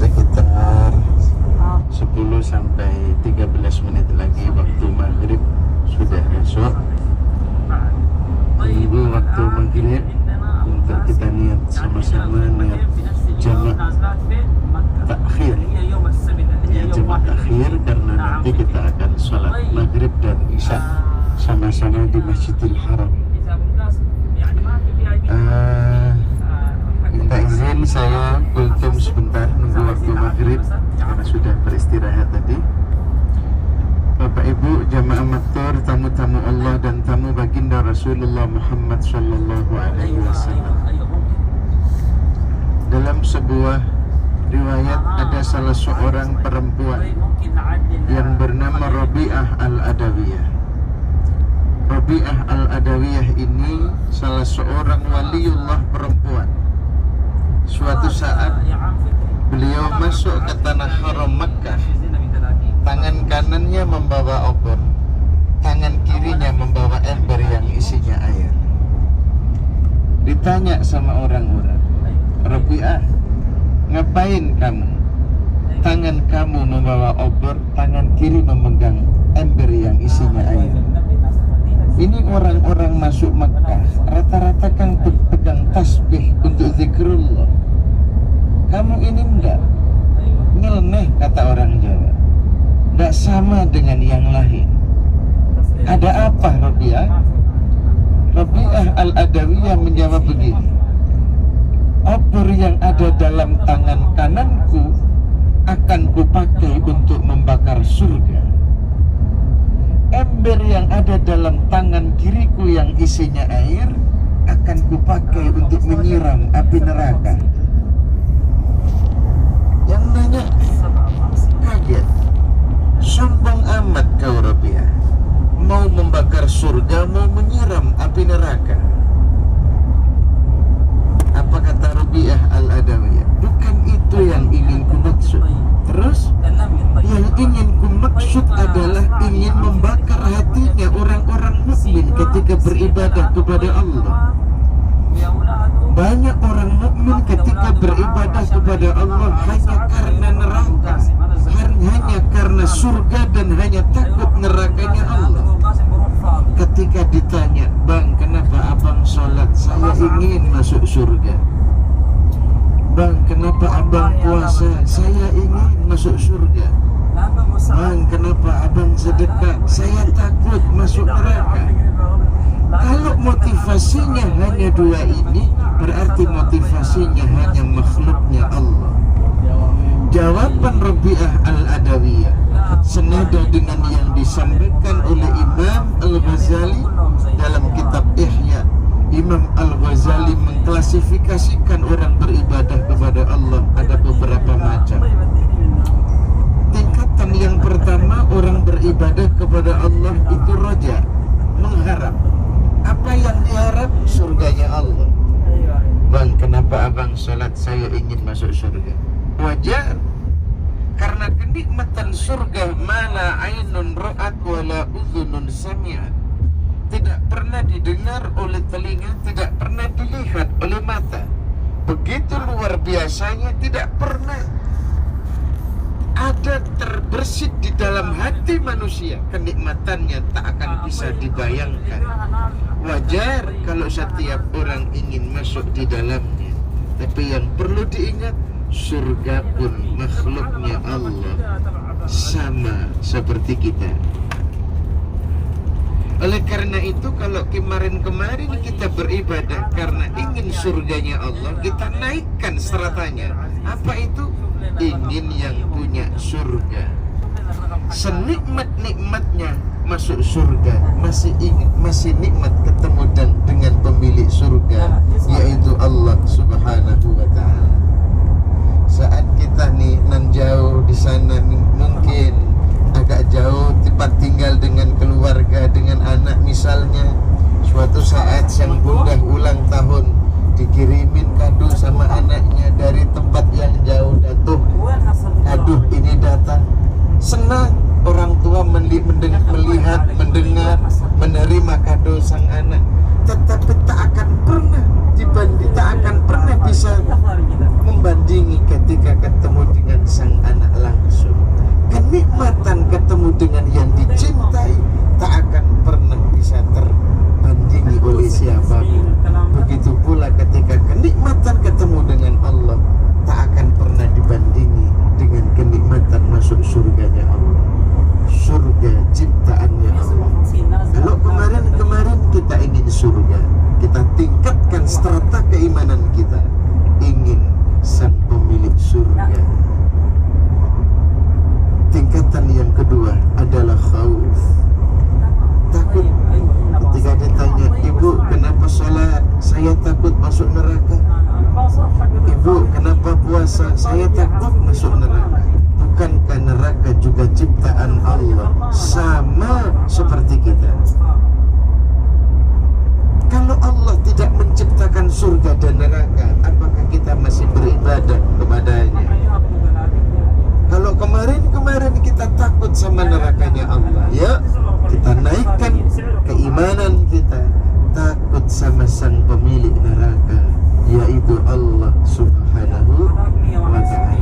sekitar 10 sampai 13 menit lagi waktu maghrib sudah masuk. Tunggu waktu maghrib untuk kita niat sama-sama niat jamak takhir, niat jamak takhir, karena nanti kita akan sholat maghrib dan isya sama-sama di Masjidil Haram. Minta izin saya kultum sebentar nunggu waktu maghrib karena sudah beristirahat tadi. Bapak Ibu jamaah maktur, tamu-tamu Allah dan tamu baginda Rasulullah Muhammad sallallahu alaihi wasallam. Dalam sebuah riwayat ada salah seorang perempuan yang bernama Rabi'ah al-Adawiyah. Rabi'ah al-Adawiyah ini salah seorang waliullah perempuan. Suatu saat beliau masuk ke tanah haram Makkah. Tangan kanannya membawa obor, tangan kirinya membawa ember yang isinya air. Ditanya sama orang-orang, Rabi'ah, ngapain kamu? Tangan kamu membawa obor, tangan kiri memegang ember yang isinya air. Ini orang-orang masuk Makkah, rata-rata kan pegang tasbih untuk zikrullah. Kamu ini enggak, nyeleneh kata orang Jawa, enggak sama dengan yang lain. Ada apa Rabi'ah? Rabi'ah al-Adawiyah menjawab begini, obor yang ada dalam tangan kananku akan kupakai untuk membakar surga. Ember yang ada dalam tangan kiriku yang isinya air akan kupakai untuk menyiram api neraka. Yang nanya kaget, sombong amat kau Rabi'ah, mau membakar surga, mau menyiram api neraka. Apa kata Rabi'ah al-Adawiyah? Bukan itu yang ingin ku maksud. Terus yang ingin ku maksud adalah ingin membakar hatinya orang-orang mukmin ketika beribadah kepada Allah. Banyak orang mukmin ketika beribadah kepada Allah hanya karena neraka, hanya karena surga dan hanya takut nerakanya Allah. Ketika ditanya, bang, kenapa abang sholat? Saya ingin masuk surga. Bang, kenapa abang puasa? Saya ingin masuk surga. Bang, kenapa abang sedekah? Saya takut masuk neraka. Kalau motivasinya hanya dua ini, berarti motivasinya hanya makhluknya Allah. Jawaban Rabi'ah al-Adawiyah senada dengan yang disampaikan oleh Imam Al-Ghazali dalam kitab Ihya. Imam Al-Ghazali mengklasifikasikan orang beribadah kepada Allah ada beberapa macam. Tingkatan yang pertama, orang beribadah kepada Allah itu roja, mengharap. Apa yang diharap? Surganya Allah. Bang, kenapa abang sholat? Saya ingin masuk surga. Wajar, karena kenikmatan surga mana ainun ra'at wala udhunun sami'at, tidak pernah didengar oleh telinga, tidak pernah dilihat oleh mata. Begitu luar biasanya, tidak pernah ada terbersit di dalam hati manusia. Kenikmatannya tak akan bisa dibayangkan. Wajar kalau setiap orang ingin masuk di dalamnya. Tapi yang perlu diingat, surga pun makhluknya Allah, sama seperti kita. Oleh karena itu, kalau kemarin-kemarin kita beribadah karena ingin surganya Allah, kita naikkan stratanya. Apa itu? Ingin yang punya surga. Senikmat-nikmatnya masuk surga, masih nikmat ketemu dengan pemilik surga, yaitu Allah Subhanahu wa Ta'ala. Saat kita nih nan jauh di sana, mungkin agak jauh tempat tinggal dengan keluarga, dengan anak misalnya, suatu saat sang bunda ulang tahun, dikirimin kado sama anaknya dari tempat yang jauh, jatuh aduh ini datang, senang orang tua melihat, mendengar, menerima kado sang anak. Tetapi tak akan pernah bisa membandingi ketika ketemu dengan kenikmatan ketemu dengan yang dicintai tak akan pernah bisa terbandingi oleh siapapun. Begitu pula ketika kenikmatan ketemu dengan Allah tak akan pernah dibandingi dengan kenikmatan masuk surganya Allah, surga ciptaannya Allah. Kalau kemarin kita ingin surga, kita tingkatkan strata keimanan kita, ingin sang pemilik surga. Tingkatan yang kedua adalah khauf, takut. Ketika ditanya, ibu kenapa sholat? Saya takut masuk neraka. Ibu kenapa puasa? Saya takut masuk neraka. Bukankah neraka juga ciptaan Allah, sama seperti kita? Kalau Allah tidak menciptakan surga dan neraka, apakah kita masih beribadah kepadanya? Kalau kemarin kita takut sama nerakanya Allah, ya kita naikkan keimanan kita, takut sama sang pemilik neraka, yaitu Allah Subhanahu wa ta'ala.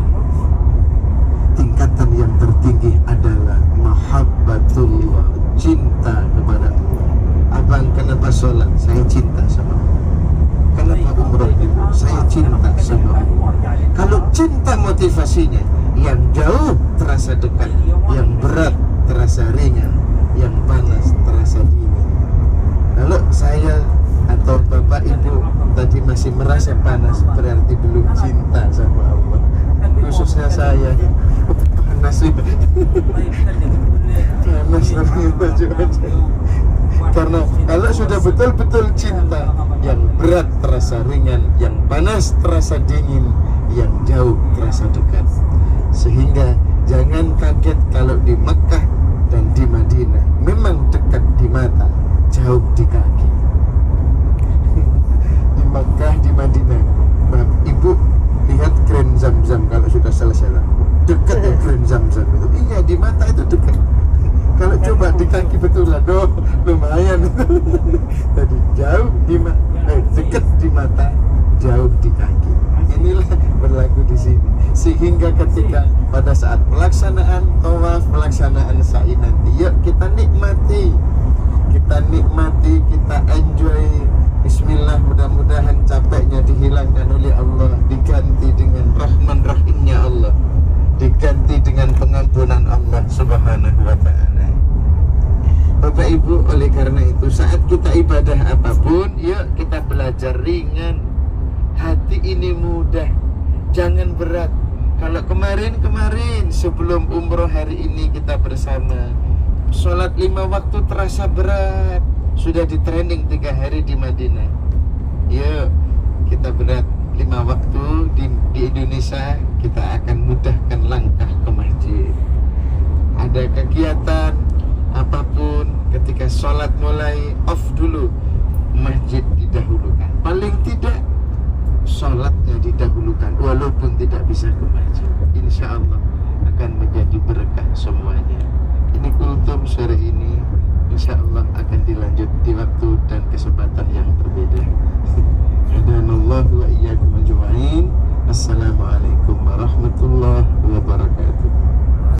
Tingkatan yang tertinggi adalah mahabbatullah, cinta kepada Allah. Abang kenapa sholat? Saya cinta sama Allah. Kenapa umrah itu? Saya cinta sama Allah. Kalau cinta motivasinya, yang jauh terasa dekat, yang berat terasa ringan, yang panas terasa dingin. Kalau saya atau bapak ibu tadi masih merasa panas, berarti belum cinta sama Allah. Khususnya saya, panas itu, panas namanya baju aja. Karena kalau sudah betul-betul cinta, yang berat terasa ringan, yang panas terasa dingin, yang jauh terasa dekat. Sehingga jangan kaget kalau di Mekah dan di Madinah memang dekat di mata, jauh di kaki. Di Mekah, di Madinah, ibu lihat Grand Zamzam kalau sudah selesai lah, dekat ya Grand Zamzam itu. Iya, di mata itu dekat. Kalau coba di kaki betulan, oh lumayan. Tadi jauh di dekat di mata, jauh di kaki. Inilah berlaku di sini. Sehingga ketika pada saat pelaksanaan tawaf, pelaksanaan sa'i nanti, yuk kita nikmati, kita enjoy. Bismillah, mudah-mudahan capeknya dihilangkan oleh Allah, diganti dengan Rahman Rahimnya Allah, diganti dengan pengampunan Allah Subhanahu wa ta'ala. Bapak Ibu, oleh karena itu saat kita ibadah apapun, yuk kita belajar ringan. Hati ini mudah, jangan berat. Kalau kemarin sebelum umroh hari ini kita bersama, sholat 5 waktu terasa berat. Sudah di training 3 hari di Madinah. Yuk kita berat 5 waktu di Indonesia, kita akan mudahkan langkah ke masjid. Ada kegiatan apapun, ketika sholat mulai off dulu, masjid didahulukan. Paling tidak sholatnya didahulukan, walaupun tidak bisa ke masjid. Insya Allah akan menjadi berkah semua.